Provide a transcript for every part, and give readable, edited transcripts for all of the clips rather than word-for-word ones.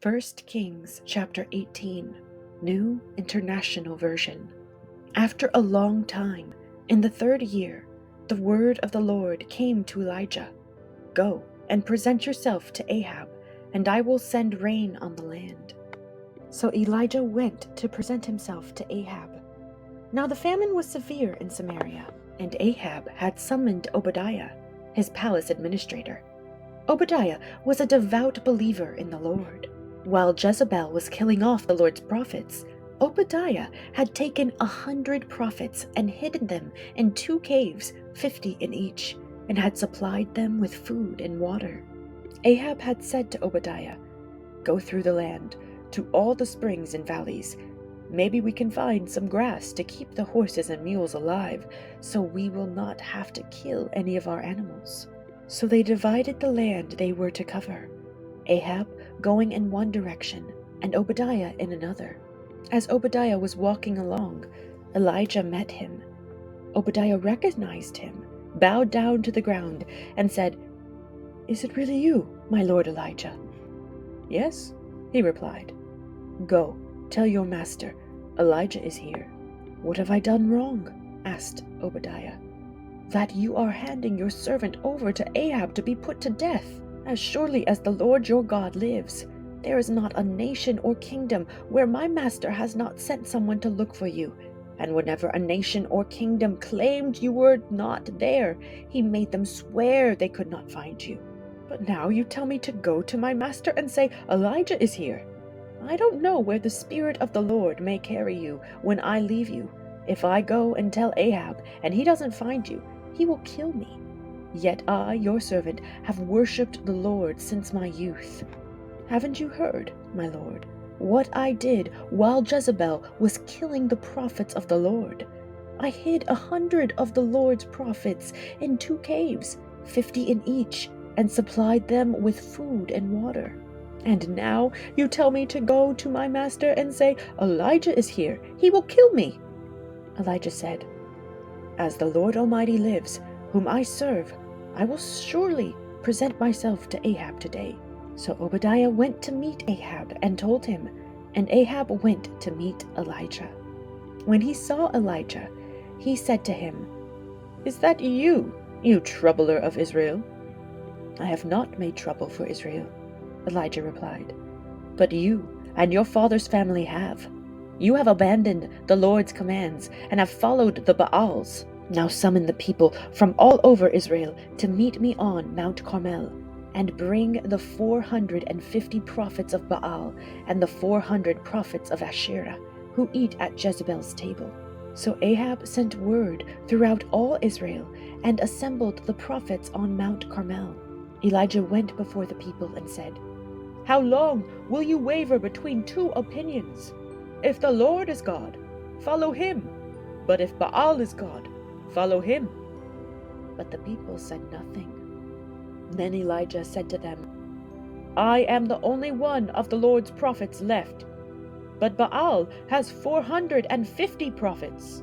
1 Kings chapter 18, New International Version. After a long time, in the 3rd year, the word of the Lord came to Elijah. Go and present yourself to Ahab, and I will send rain on the land. So Elijah went to present himself to Ahab. Now the famine was severe in Samaria, and Ahab had summoned Obadiah, his palace administrator. Obadiah was a devout believer in the Lord. While Jezebel was killing off the Lord's prophets, Obadiah had taken 100 prophets and hidden them in 2 caves, 50 in each, and had supplied them with food and water. Ahab had said to Obadiah, "Go through the land, to all the springs and valleys. Maybe we can find some grass to keep the horses and mules alive, so we will not have to kill any of our animals." So they divided the land they were to cover, Ahab going in one direction and Obadiah in another. As Obadiah was walking along, Elijah met him. Obadiah recognized him, bowed down to the ground, and said, "Is it really you, my lord Elijah?" "Yes," he replied. "Go, tell your master, Elijah is here." "What have I done wrong?" asked Obadiah. "That you are handing your servant over to Ahab to be put to death. As surely as the Lord your God lives, there is not a nation or kingdom where my master has not sent someone to look for you. And whenever a nation or kingdom claimed you were not there, he made them swear they could not find you. But now you tell me to go to my master and say, 'Elijah is here.' I don't know where the Spirit of the Lord may carry you when I leave you. If I go and tell Ahab and he doesn't find you, he will kill me. Yet I, your servant, have worshipped the Lord since my youth. Haven't you heard, my lord, what I did while Jezebel was killing the prophets of the Lord? I hid 100 of the Lord's prophets in 2 caves, 50 in each, and supplied them with food and water. And now you tell me to go to my master and say, 'Elijah is here. He will kill me.'" Elijah said, "As the Lord Almighty lives, whom I serve, I will surely present myself to Ahab today." So Obadiah went to meet Ahab and told him, and Ahab went to meet Elijah. When he saw Elijah, he said to him, "Is that you, you troubler of Israel?" "I have not made trouble for Israel," Elijah replied, "but you and your father's family have. You have abandoned the Lord's commands and have followed the Baals. Now summon the people from all over Israel to meet me on Mount Carmel, and bring the 450 prophets of Baal and the 400 prophets of Asherah, who eat at Jezebel's table." So Ahab sent word throughout all Israel and assembled the prophets on Mount Carmel. Elijah went before the people and said, "How long will you waver between 2 opinions? If the Lord is God, follow him. But if Baal is God, follow him." But the people said nothing. Then Elijah said to them, "I am the only one of the Lord's prophets left, but Baal has 450 prophets.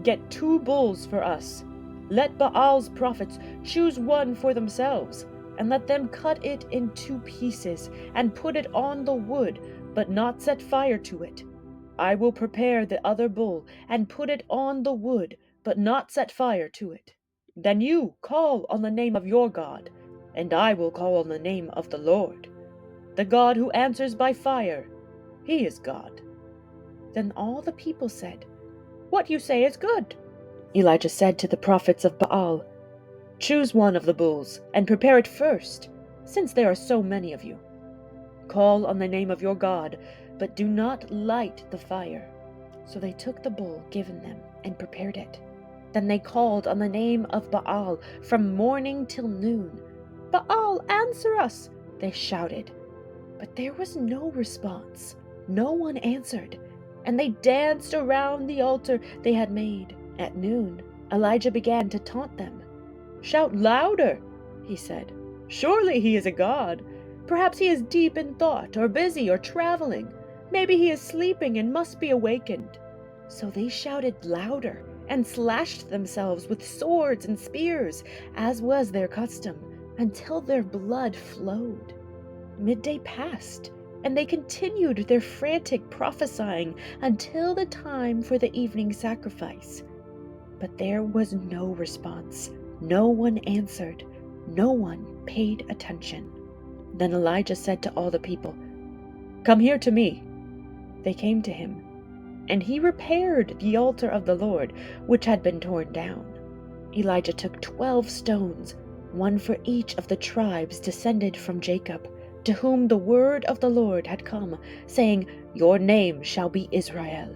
Get 2 bulls for us. Let Baal's prophets choose one for themselves, and let them cut it in 2 pieces and put it on the wood, but not set fire to it. I will prepare the other bull and put it on the wood, but not set fire to it. Then you call on the name of your God, and I will call on the name of the Lord, the God who answers by fire. He is God." Then all the people said, "What you say is good." Elijah said to the prophets of Baal, "Choose one of the bulls and prepare it first, since there are so many of you. Call on the name of your God, but do not light the fire." So they took the bull given them and prepared it. Then they called on the name of Baal from morning till noon. "Baal, answer us!" they shouted. But there was no response. No one answered, and they danced around the altar they had made. At noon, Elijah began to taunt them. "Shout louder," he said. "Surely he is a god. Perhaps he is deep in thought, or busy, or traveling. Maybe he is sleeping and must be awakened." So they shouted louder and slashed themselves with swords and spears, as was their custom, until their blood flowed. Midday passed, and they continued their frantic prophesying until the time for the evening sacrifice. But there was no response. No one answered. No one paid attention. Then Elijah said to all the people, "Come here to me." They came to him, and he repaired the altar of the Lord, which had been torn down. Elijah took 12 stones, one for each of the tribes descended from Jacob, to whom the word of the Lord had come, saying, "Your name shall be Israel."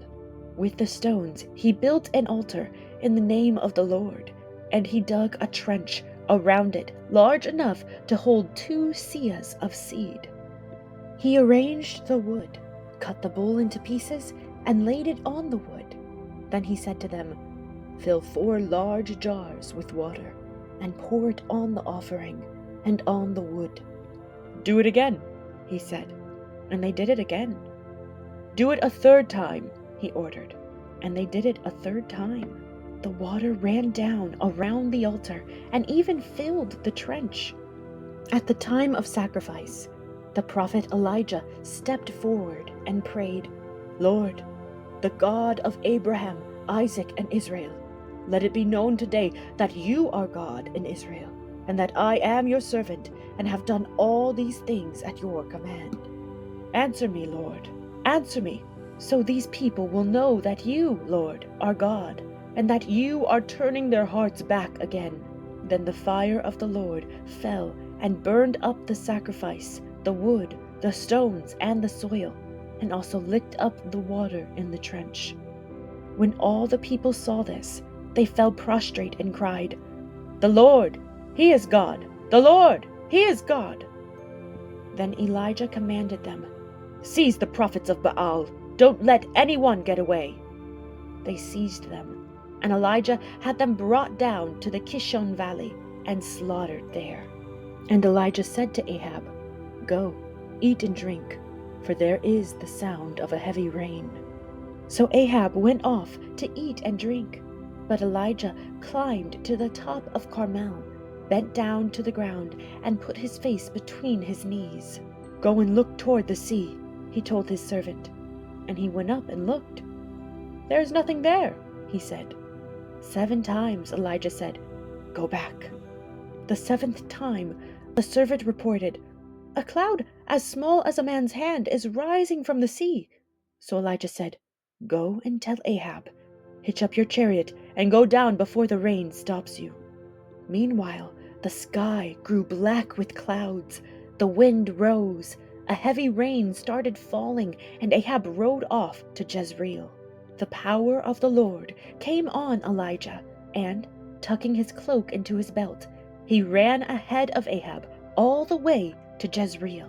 With the stones he built an altar in the name of the Lord, and he dug a trench around it large enough to hold 2 seahs of seed. He arranged the wood, cut the bull into pieces, and laid it on the wood. Then he said to them, "Fill 4 large jars with water, and pour it on the offering and on the wood." "Do it again," he said, and they did it again. "Do it a 3rd time," he ordered, and they did it a 3rd time. The water ran down around the altar and even filled the trench. At the time of sacrifice, the prophet Elijah stepped forward and prayed, "Lord, the God of Abraham, Isaac, and Israel, let it be known today that you are God in Israel, and that I am your servant and have done all these things at your command. Answer me, Lord, answer me, so these people will know that you, Lord, are God, and that you are turning their hearts back again." Then the fire of the Lord fell and burned up the sacrifice, the wood, the stones, and the soil, and also licked up the water in the trench. When all the people saw this, they fell prostrate and cried, "The Lord, He is God! The Lord, He is God!" Then Elijah commanded them, "Seize the prophets of Baal! Don't let anyone get away!" They seized them, and Elijah had them brought down to the Kishon Valley and slaughtered there. And Elijah said to Ahab, "Go, eat and drink, for there is the sound of a heavy rain." So Ahab went off to eat and drink, but Elijah climbed to the top of Carmel, bent down to the ground, and put his face between his knees. "Go and look toward the sea," he told his servant, and he went up and looked. "There is nothing there," he said. 7 times Elijah said, "Go back." The 7th time the servant reported, "A cloud as small as a man's hand is rising from the sea." So Elijah said, "Go and tell Ahab, hitch up your chariot and go down before the rain stops you." Meanwhile, the sky grew black with clouds, the wind rose, a heavy rain started falling, and Ahab rode off to Jezreel. The power of the Lord came on Elijah, and, tucking his cloak into his belt, he ran ahead of Ahab all the way to Jezreel.